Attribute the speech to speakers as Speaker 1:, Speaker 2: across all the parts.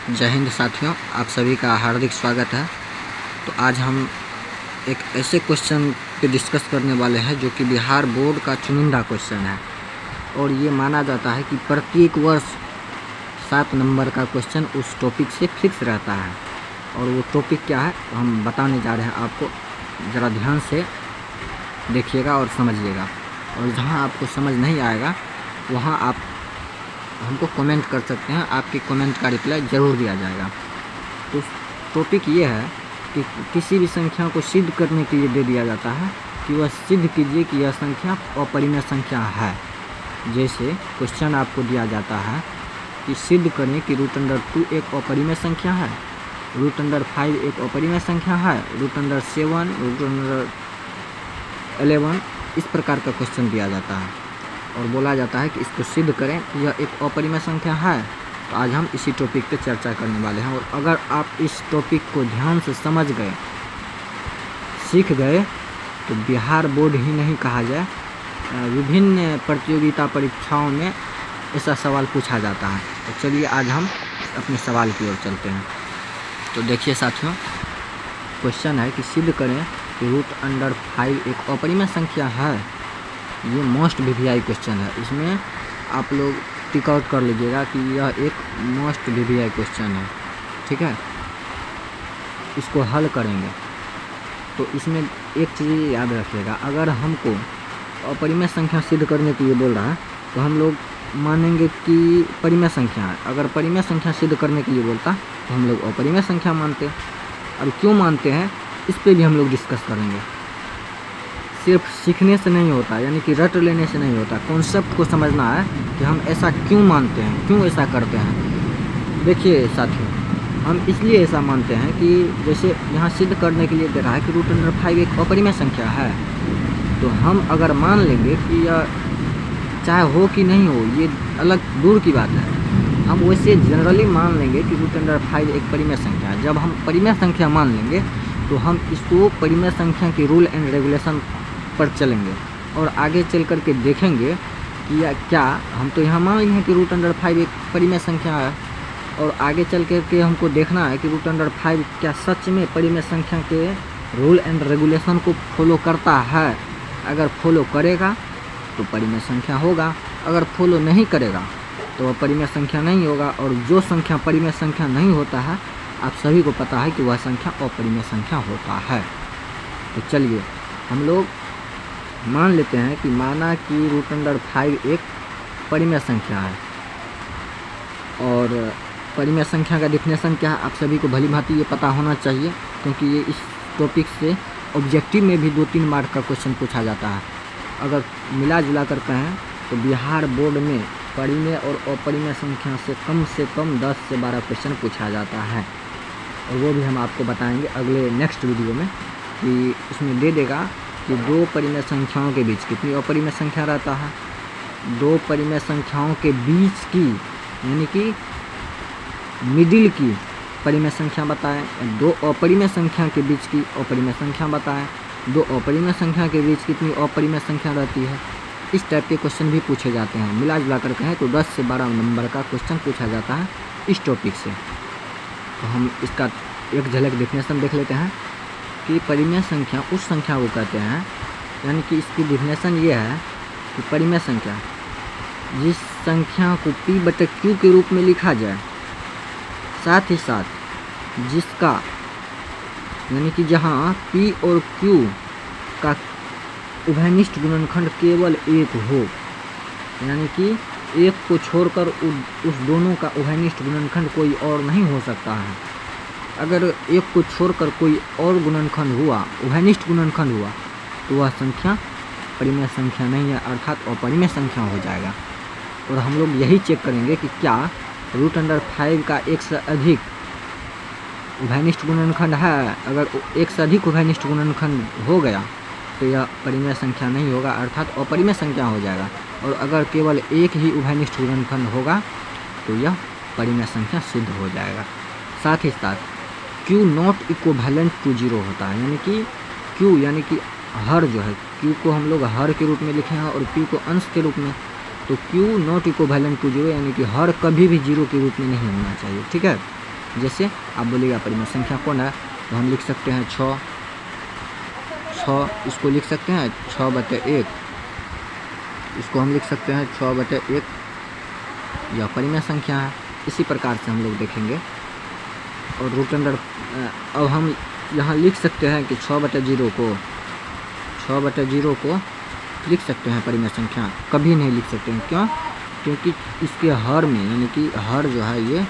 Speaker 1: जय हिंद साथियों, आप सभी का हार्दिक स्वागत है। तो आज हम एक ऐसे क्वेश्चन पे डिस्कस करने वाले हैं जो कि बिहार बोर्ड का चुनिंदा क्वेश्चन है और ये माना जाता है कि प्रत्येक वर्ष 7 नंबर का क्वेश्चन उस टॉपिक से फिक्स रहता है। और वो टॉपिक क्या है तो हम बताने जा रहे हैं आपको, ज़रा ध्यान से देखिएगा और समझिएगा। और जहाँ आपको समझ नहीं आएगा वहाँ आप हमको कमेंट कर सकते हैं, आपके कमेंट का रिप्लाई ज़रूर दिया जाएगा। तो टॉपिक ये है कि किसी भी संख्या को सिद्ध करने के लिए दे दिया जाता है कि वह सिद्ध कीजिए कि यह संख्या अपरिमेय संख्या है। जैसे क्वेश्चन आपको दिया जाता है कि सिद्ध करें कि √2 एक अपरिमेय संख्या है, √5 एक अपरिमेय संख्या है, √7, √11 इस प्रकार का क्वेश्चन दिया जाता है और बोला जाता है कि इसको सिद्ध करें कि यह एक अपरिमेय संख्या है। तो आज हम इसी टॉपिक पे चर्चा करने वाले हैं। और अगर आप इस टॉपिक को ध्यान से समझ गए, सीख गए, तो बिहार बोर्ड ही नहीं कहा जाए, विभिन्न प्रतियोगिता परीक्षाओं में ऐसा सवाल पूछा जाता है। तो चलिए आज हम अपने सवाल की ओर चलते हैं। तो देखिए साथियों, क्वेश्चन है कि सिद्ध करें कि √5 एक अपरिमेय संख्या है। ये मोस्ट वीवीआई क्वेश्चन है, इसमें आप लोग टिक आउट कर लीजिएगा कि यह एक मोस्ट वीवीआई क्वेश्चन है, ठीक है। इसको हल करेंगे तो इसमें एक चीज़ याद रखिएगा, अगर हमको अपरिमेय संख्या सिद्ध करने के लिए बोल रहा है तो हम लोग मानेंगे कि परिमेय संख्या है। अगर परिमेय संख्या सिद्ध करने के लिए बोलता तो हम लोग अपरिमेय संख्या मानते हैं। और क्यों मानते हैं इस पर भी हम लोग डिस्कस करेंगे। सिर्फ सीखने से नहीं होता, यानी कि रट लेने से नहीं होता, कॉन्सेप्ट को समझना है कि हम ऐसा क्यों मानते हैं, क्यों ऐसा करते हैं। देखिए साथियों, हम इसलिए ऐसा मानते हैं कि जैसे यहाँ सिद्ध करने के लिए दे रहा है कि √5 एक अपरिमेय संख्या है, तो हम अगर मान लेंगे कि यह चाहे हो कि नहीं हो, ये अलग दूर की बात है, हम वैसे जनरली मान लेंगे कि √5 एक परिमेय संख्या है। जब हम परिमेय संख्या मान लेंगे तो हम इसको परिमेय संख्या के रूल एंड रेगुलेशन पर चलेंगे और आगे चल कर के देखेंगे कि क्या हम तो यहाँ मान लिए हैं कि √5 एक परिमेय संख्या है, और आगे चल कर के हमको देखना है कि √5 क्या सच में परिमेय संख्या के रूल एंड रेगुलेशन को फॉलो करता है। अगर फॉलो करेगा तो परिमेय संख्या होगा, अगर फॉलो नहीं करेगा तो वह परिमेय संख्या नहीं होगा। और जो संख्या परिमेय संख्या नहीं होता है, आप सभी को पता है कि वह संख्या अपरिमेय संख्या होता है। तो चलिए हम लोग मान लेते हैं कि माना कि √5 एक परिमेय संख्या है। और परिमेय संख्या का डिफिनेशन क्या है आप सभी को भली भांति ये पता होना चाहिए, क्योंकि ये इस टॉपिक से ऑब्जेक्टिव में भी 2-3 मार्क का क्वेश्चन पूछा जाता है। अगर मिला जुला कर कहें तो बिहार बोर्ड में परिमेय और अपरिमेय संख्या से कम 10 से 12 क्वेश्चन पूछा जाता है। और वो भी हम आपको बताएंगे अगले नेक्स्ट वीडियो में, कि उसमें दे देगा कि 2 परिमेय संख्याओं के बीच कितनी अपरिमेय संख्या रहता है, 2 परिमेय संख्याओं के बीच की यानी कि मिडिल की परिमेय संख्या बताएं, 2 अपरिमेय संख्या के बीच की अपरिमेय संख्या बताएं, 2 अपरिमेय संख्या के बीच कितनी अपरिमेय संख्या रहती है। इस टाइप के क्वेश्चन भी पूछे जाते हैं। मिला जुला कर कहें तो 10 से 12 नंबर का क्वेश्चन पूछा जाता है इस टॉपिक से। तो हम इसका एक झलक डेफिनेशन देख लेते हैं कि परिमेय संख्या उस संख्या को कहते हैं, यानी कि इसकी डेफिनेशन ये है कि परिमेय संख्या जिस संख्या को P/Q के रूप में लिखा जाए, साथ ही साथ जिसका यानी कि जहाँ P और Q का उभयनिष्ठ गुणनखंड केवल एक हो, यानी कि एक को छोड़कर उस दोनों का उभयनिष्ठ गुणनखंड कोई और नहीं हो सकता है। अगर एक को छोड़कर कोई और गुणनखंड हुआ, उभयनिष्ठ गुणनखंड हुआ, तो वह संख्या परिमेय संख्या नहीं है, अर्थात अपरिमेय संख्या हो जाएगा। और हम लोग यही चेक करेंगे कि क्या √5 का एक से अधिक उभयनिष्ठ गुणनखंड है। अगर एक से अधिक उभयनिष्ठ गुणनखंड हो गया तो यह परिमेय संख्या नहीं होगा, अर्थात अपरिमेय संख्या हो जाएगा। और अगर केवल एक ही उभयनिष्ठ गुणनखंड होगा तो यह परिमेय संख्या सिद्ध हो जाएगा। साथ ही साथ Q नॉट इक्विवेलेंट टू 0 होता है, यानी कि Q यानी कि हर जो है, Q को हम लोग हर के रूप में लिखे हैं और P को अंश के रूप में। तो Q नॉट इक्विवेलेंट टू 0 यानी कि हर कभी भी 0 के रूप में नहीं होना चाहिए, ठीक है। जैसे आप बोलिएगा परिमेय संख्या कौन है, तो हम लिख सकते हैं 6, इसको लिख सकते हैं 6/1, इसको हम लिख सकते हैं 6/1, यह परिमेय संख्या है। इसी प्रकार से हम लोग देखेंगे। और रूट अंडर अब हम यहाँ लिख सकते हैं कि 6/0 को लिख सकते हैं परिमेय संख्या, कभी नहीं लिख सकते हैं। क्यों? क्योंकि इसके हर में, यानी कि हर जो है ये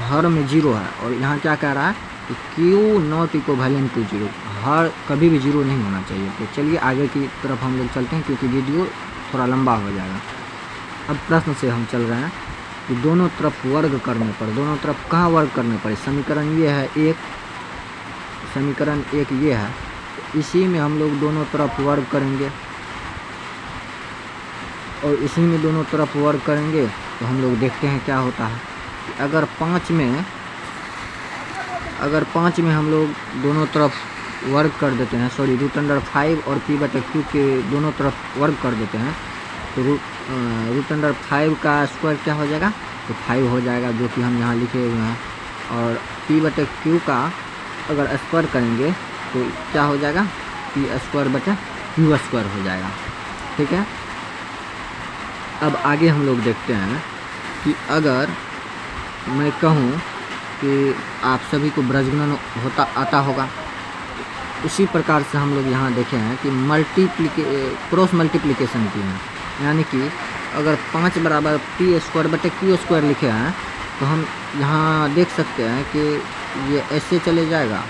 Speaker 1: हर में 0 है, और यहाँ क्या कह रहा है कि Q नॉट इक्विवेलेंट टू 0, हर कभी भी 0 नहीं होना चाहिए। तो चलिए आगे की तरफ हम लोग चलते हैं, क्योंकि वीडियो थोड़ा लंबा हो जाएगा। अब प्रश्न से हम चल रहे हैं कि दोनों तरफ वर्ग करने पर, दोनों तरफ कहाँ वर्ग करने पर, समीकरण ये है एक, समीकरण एक ये है, तो इसी में हम लोग दोनों तरफ वर्ग करेंगे, और इसी में दोनों तरफ वर्ग करेंगे तो हम लोग देखते हैं क्या होता है। अगर 5 में हम लोग दोनों तरफ वर्ग कर देते हैं, सॉरी √5 और p/q के दोनों तरफ वर्ग कर देते हैं, तो √5 का स्क्वायर क्या हो जाएगा, तो 5 हो जाएगा, जो कि हम यहाँ लिखे हुए हैं। और p/q का अगर स्क्वायर करेंगे तो क्या हो जाएगा, p²/q² हो जाएगा। ठीक है। अब आगे हम लोग देखते हैं कि अगर मैं कहूँ कि आप सभी को बीजगणन आता होगा, उसी प्रकार से हम लोग यहाँ देखे हैं कि क्रॉस मल्टीप्लिकेशन की है, यानी कि अगर 5 बराबर p²/q² लिखे हैं, तो हम यहाँ देख सकते हैं कि ये ऐसे चले जाएगा,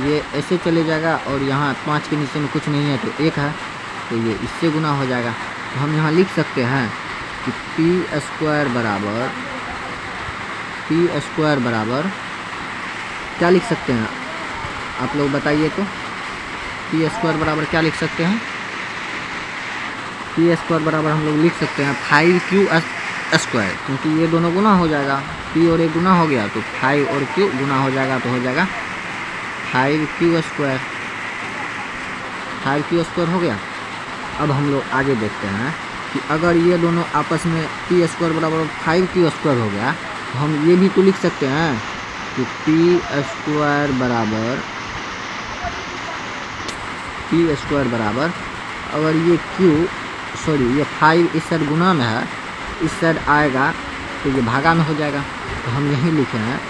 Speaker 1: ये ऐसे चले जाएगा, और यहाँ 5 के नीचे में कुछ नहीं है तो 1 है, तो ये इससे गुना हो जाएगा। तो हम यहाँ लिख सकते हैं कि p² बराबर क्या लिख सकते हैं, आप लोग बताइए तो। p² बराबर क्या लिख सकते हैं, p² बराबर हम लोग लिख सकते हैं 5q², क्योंकि ये दोनों गुना हो जाएगा, p और 1 गुना हो गया तो 5 और q गुना हो जाएगा, तो हो जाएगा 5q², 5q² हो गया। अब हम लोग आगे देखते हैं कि अगर ये दोनों आपस में p² बराबर 5q² हो गया, तो हम ये भी तो लिख सकते हैं कि p² बराबर अगर ये ये 5 इस साइड गुना में है, इस साइड आएगा तो ये भागा में हो जाएगा, तो हम यही लिखे हैं।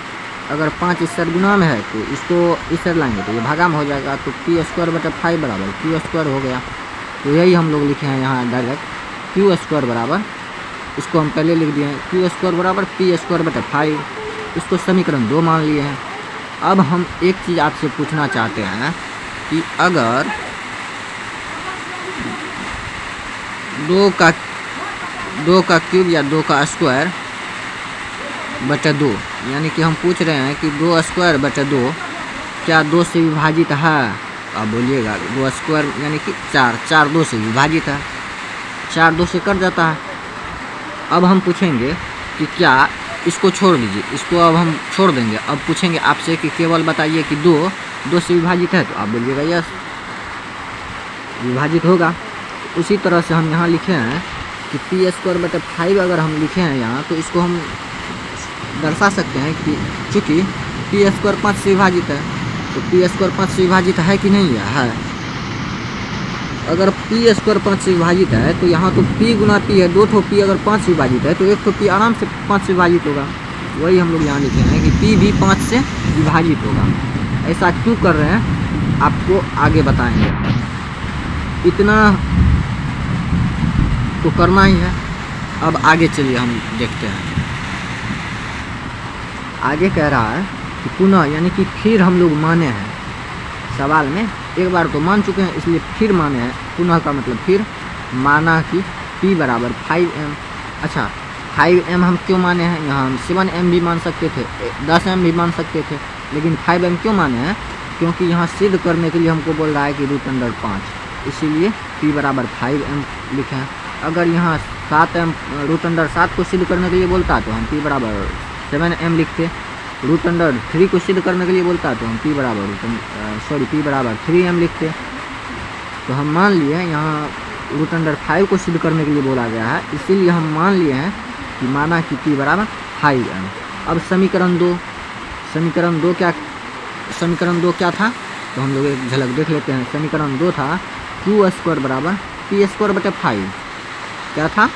Speaker 1: अगर 5 इस साइड गुना में है तो इसको इस साइड लाएंगे तो ये भागा में हो जाएगा, तो p²/5 बराबर q² हो गया। तो यही हम लोग लिखे हैं यहाँ डायरेक्ट, q² बराबर, इसको हम पहले लिख दिए हैं, q² बराबर p²/5, इसको समीकरण 2 मान लिए हैं। अब हम एक चीज़ आपसे पूछना चाहते हैं कि अगर 2 का क्यूब या 2 का स्क्वायर बटा 2, यानी कि हम पूछ रहे हैं कि 2²/2 क्या 2 से विभाजित है। आप बोलिएगा 2² यानी कि 4 2 से विभाजित है, 4 2 से कट जाता है। अब हम पूछेंगे कि क्या, इसको छोड़ दीजिए, इसको अब हम छोड़ देंगे। अब पूछेंगे आपसे कि केवल बताइए कि 2 से विभाजित है, तो आप बोलिएगा यस, विभाजित होगा। उसी तरह से हम यहाँ लिखे हैं कि p²/5 अगर हम लिखे हैं यहाँ, तो इसको हम दर्शा सकते हैं कि चूँकि p² 5 से विभाजित है, तो p² 5 से विभाजित है कि नहीं है। अगर p² 5 से विभाजित है तो यहाँ तो p गुना p है, 2 ठो p अगर 5 से विभाजित है तो 1 ठो p आराम से 5 से विभाजित होगा। वही हम लोग यहाँ लिखे हैं कि p भी 5 से विभाजित होगा। ऐसा क्यों कर रहे हैं आपको आगे बताएंगे, इतना तो करना ही है। अब आगे चलिए हम देखते हैं। आगे कह रहा है कि पुनः, यानी कि फिर हम लोग माने हैं, सवाल में एक बार तो मान चुके हैं इसलिए फिर माने हैं। पुनः का मतलब फिर, माना कि p बराबर 5m। अच्छा, 5m हम क्यों माने हैं, यहाँ हम 7m भी मान सकते थे, 10m भी मान सकते थे, लेकिन 5m क्यों माने हैं, क्योंकि यहाँ सिद्ध करने के लिए हमको बोल रहा है कि √5, इसीलिए p बराबर 5m लिखे हैं। अगर यहाँ 7m √7 को सिद्ध करने के लिए बोलता तो हम p बराबर 7m लिखते, √3 को सिद्ध करने के लिए बोलता तो हम p बराबर 3m लिखते। तो हम मान लिए यहाँ √5 को सिद्ध करने के लिए बोला गया है, इसीलिए हम मान लिए हैं कि माना कि p बराबर 5m। अब समीकरण दो क्या था, तो हम लोग एक झलक देख लेते हैं। समीकरण 2 था q² बराबर p² बटे 5। क्या था,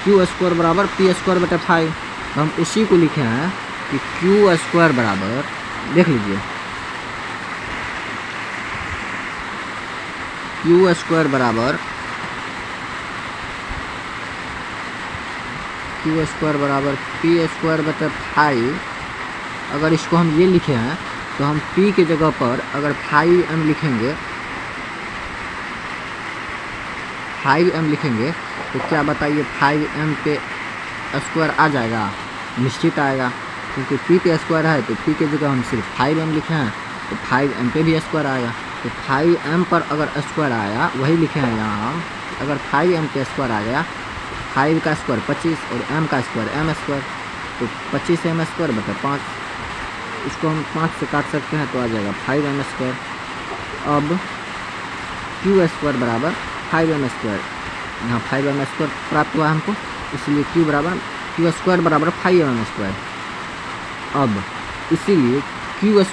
Speaker 1: q² बराबर p² बटे 5। तो हम उसी को लिखे हैं कि q² बराबर, देख लीजिए, q² बराबर p² बटे 5। अगर इसको हम ये लिखे हैं तो हम p के जगह पर अगर 5m लिखेंगे तो क्या बताइए, 5m पे स्क्वायर आ जाएगा, निश्चित आएगा, क्योंकि p पे स्क्वायर है तो p के जगह हम सिर्फ 5m लिखे हैं तो 5m पे भी स्क्वायर आएगा। तो 5m पर अगर स्क्वायर आया, वही लिखे हैं यहाँ हम, अगर 5m पे स्क्वायर आ गया, 5 का स्क्वायर 25 और m का स्क्वायर m², तो 25m² बटा 5, इसको हम 5 से काट सकते हैं तो आ जाएगा 5m²। अब q² बराबर 5m², यहाँ 5m² प्राप्त हुआ हमको, इसलिए q² बराबर 5m²। अब इसीलिए q²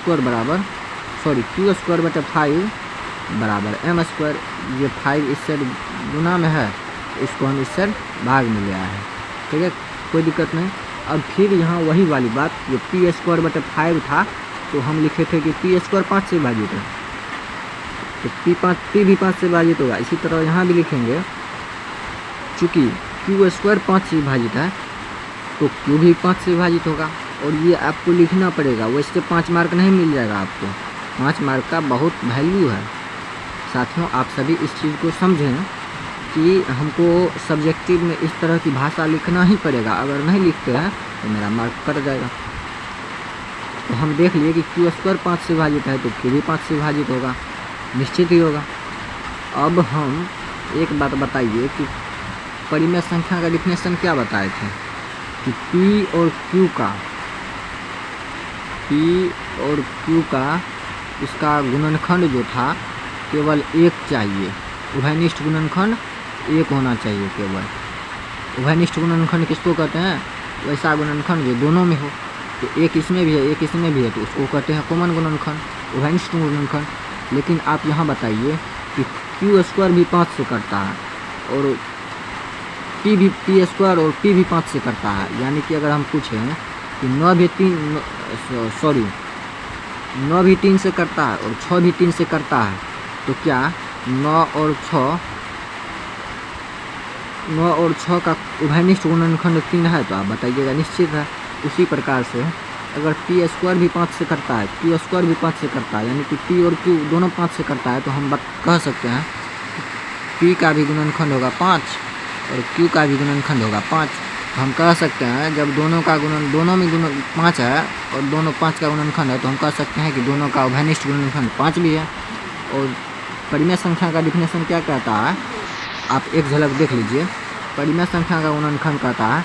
Speaker 1: बटे 5 बराबर m²। ये 5 इससे गुना में है, इसको हम इससे भाग में ले आए हैं, ठीक है, कोई दिक्कत नहीं। अब फिर यहाँ वही वाली बात, ये p² बटे 5 था तो हम लिखे थे कि p² 5 से विभाजित है, तो p भी 5 से विभाजित होगा। इसी तरह यहाँ भी लिखेंगे, चूँकि q² 5 से विभाजित है तो q भी 5 से विभाजित होगा, और ये आपको लिखना पड़ेगा, वैसे 5 मार्क नहीं मिल जाएगा आपको, 5 मार्क का बहुत वैल्यू है। साथियों, आप सभी इस चीज़ को समझें कि हमको सब्जेक्टिव में इस तरह की भाषा लिखना ही पड़ेगा, अगर नहीं लिखते हैं तो मेरा मार्क कट जाएगा। तो हम देख लिए कि q² 5 से विभाजित है तो q भी 5 से विभाजित होगा, निश्चित ही होगा। अब हम एक बात बताइए कि परिमेय संख्या का डिफिनेशन क्या बताए थे कि p और q का इसका गुणनखंड जो था केवल 1 चाहिए, उभयनिष्ठ गुणनखंड 1 होना चाहिए केवल। उभयनिष्ठ गुणनखंड किसको कहते हैं, वैसा गुणनखंड जो दोनों में हो, तो एक इसमें भी है एक इसमें भी है तो उसको कहते हैं कॉमन गुणनखंड, उभयनिष्ठ गुणनखंड। लेकिन आप यहाँ बताइए कि q² भी 5 से करता है और p² और p भी 5 से करता है, यानी कि अगर हम पूछें कि 9 भी 3 से करता है और 6 भी 3 से करता है, तो क्या 9 और 6 का उभयनिष्ठ गुणनखंड 3 है, तो आप बताइएगा निश्चित है। उसी प्रकार से अगर p² भी 5 से करता है, q² भी 5 से करता है, यानी कि p और q दोनों 5 से करता है, तो हम कह सकते हैं p का भी गुणनखंड होगा 5 और q का भी गुणनखंड होगा 5। तो हम कह सकते हैं जब दोनों में गुण 5 है और दोनों 5 का गुणनखंड है, तो हम कह सकते हैं कि दोनों का उभयनिष्ठ गुणनखंड 5 भी है। और परिमेय संख्या का डिफिनेशन क्या कहता है, आप एक झलक देख लीजिए। परिमेय संख्या का गुणनखंड कहता है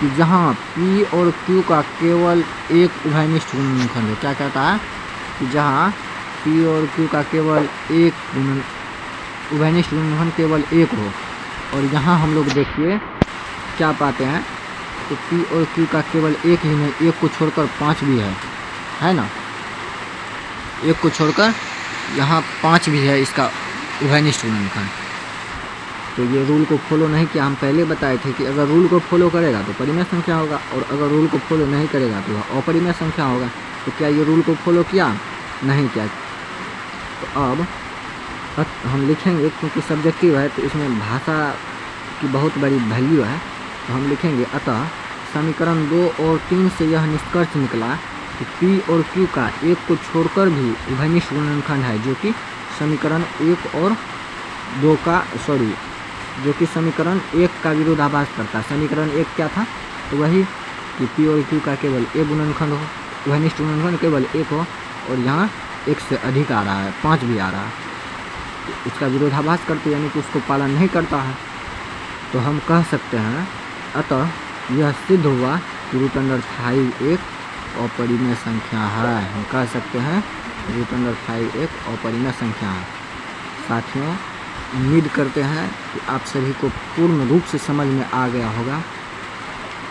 Speaker 1: कि जहाँ p और q का केवल एक उभयनिष्ठ गुणनखंड हो। क्या कहता है कि जहाँ p और q का केवल एक उभयनिष्ठ गुणनखंड केवल 1 हो, और यहाँ हम लोग देखिए क्या पाते हैं तो p और q का केवल एक ही नहीं, एक को छोड़कर 5 भी है ना, एक को छोड़कर यहाँ 5 भी है इसका उभयनिष्ठ गुणनखंड। तो ये रूल को फॉलो नहीं किया। हम पहले बताए थे कि अगर रूल को फॉलो करेगा तो परिमेय संख्या होगा, और अगर रूल को फॉलो नहीं करेगा तो वह अपरिमेय संख्या होगा। तो क्या ये रूल को फॉलो किया? नहीं किया। तो अब हम लिखेंगे, क्योंकि सब्जेक्टिव है तो इसमें भाषा की बहुत बड़ी वैल्यू है, तो हम लिखेंगे अतः समीकरण 2 और 3 से यह निष्कर्ष निकला कि p और q का एक को छोड़कर भी उभयनिष्ठ गुणनखंड है, जो कि समीकरण 1 और 2 का जो कि समीकरण 1 का विरोधाभास करता है। समीकरण 1 क्या था? तो वही कि p और q का केवल एक गुणनखंड हो, उभयनिष्ठ गुणनखंड केवल 1 हो, और यहाँ 1 से अधिक आ रहा है, 5 भी आ रहा है, तो उसका विरोधाभास करते यानी कि उसको पालन नहीं करता है। तो हम कह सकते हैं अतः यह सिद्ध हुआ कि √5 एक अपरिमेय संख्या है। हम कह सकते हैं √5 एक अपरिमेय संख्या है। साथियों, उम्मीद करते हैं कि आप सभी को पूर्ण रूप से समझ में आ गया होगा।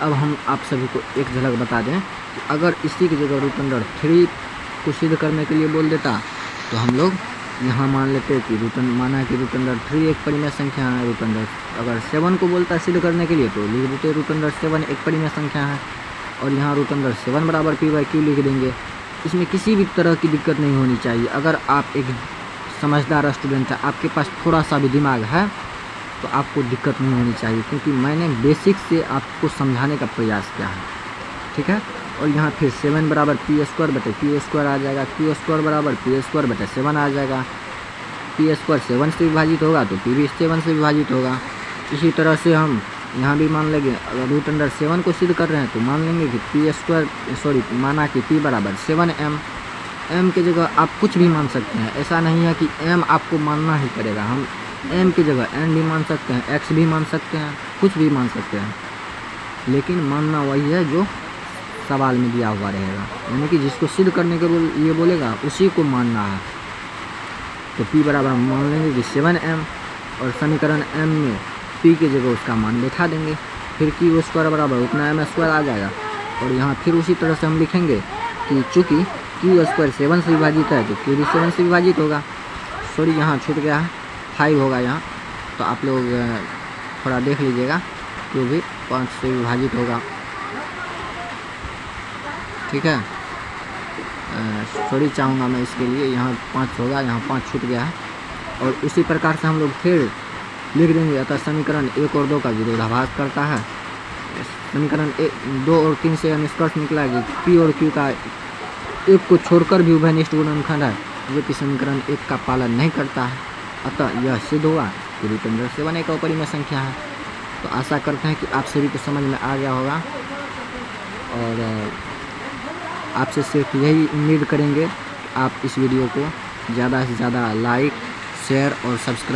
Speaker 1: अब हम आप सभी को एक झलक बता दें कि अगर इसी की जगह रूट अंडर 3 को सिद्ध करने के लिए बोल देता तो हम लोग यहाँ मान लेते कि माना कि रूट अंडर 3 एक परिमेय संख्या है। रूट अंडर अगर 7 को बोलता सिद्ध करने के लिए तो लिख देते रूट अंडर 7 एक परिमेय संख्या है, और यहाँ रूट अंडर 7 बराबर p/q लिख देंगे। इसमें किसी भी तरह की दिक्कत नहीं होनी चाहिए। अगर आप एक समझदार स्टूडेंट है, आपके पास थोड़ा सा भी दिमाग है, तो आपको दिक्कत नहीं होनी चाहिए, क्योंकि मैंने बेसिक से आपको समझाने का प्रयास किया है, ठीक है। और यहाँ फिर 7 बराबर p² आ जाएगा, q² बराबर p² 7 आ जाएगा। p² 7 से विभाजित होगा तो p भी 7 से विभाजित होगा। इसी तरह से हम यहाँ भी मान लेंगे, अगर रूट अंडर 7 को सिद्ध कर रहे हैं तो मान लेंगे कि माना कि p बराबर 7m। m की जगह आप कुछ भी मान सकते हैं, ऐसा नहीं है कि m आपको मानना ही पड़ेगा। हम m की जगह n भी मान सकते हैं, x भी मान सकते हैं, कुछ भी मान सकते हैं, लेकिन मानना वही है जो सवाल में दिया हुआ रहेगा, यानी कि जिसको सिद्ध करने के लिए बोलेगा उसी को मानना है। तो p बराबर मान लेंगे कि 7m, और समीकरण m में p की जगह उसका मान बैठा देंगे। फिर q² बराबर उतना m² आ जाएगा, और यहाँ फिर उसी तरह से हम लिखेंगे कि चूँकि q² 7 से विभाजित है तो q भी 7 से विभाजित होगा। यहाँ छूट गया है, 5 होगा यहाँ, तो आप लोग थोड़ा देख लीजिएगा, q भी 5 से विभाजित होगा, ठीक है। चाहूँगा मैं इसके लिए, यहाँ 5 होगा, यहाँ 5 छूट गया है। और उसी प्रकार से हम लोग फिर लिख देंगे, अतः समीकरण 1 और 2 का विरोधाभास करता है। समीकरण 2 और 3 से निष्कर्ष निकला कि p और q का एक को छोड़कर भी उभयनिष्ठ गुणनखंड है, जो कि समीकरण 1 का पालन नहीं करता है। अतः यह सिद्ध हुआ कि रूट अंडर 7 एक अपरिमेय संख्या है। तो आशा करते हैं कि आप सभी को समझ में आ गया होगा, और आपसे सिर्फ यही उम्मीद करेंगे कि आप इस वीडियो को ज़्यादा से ज़्यादा लाइक, शेयर और सब्सक्राइब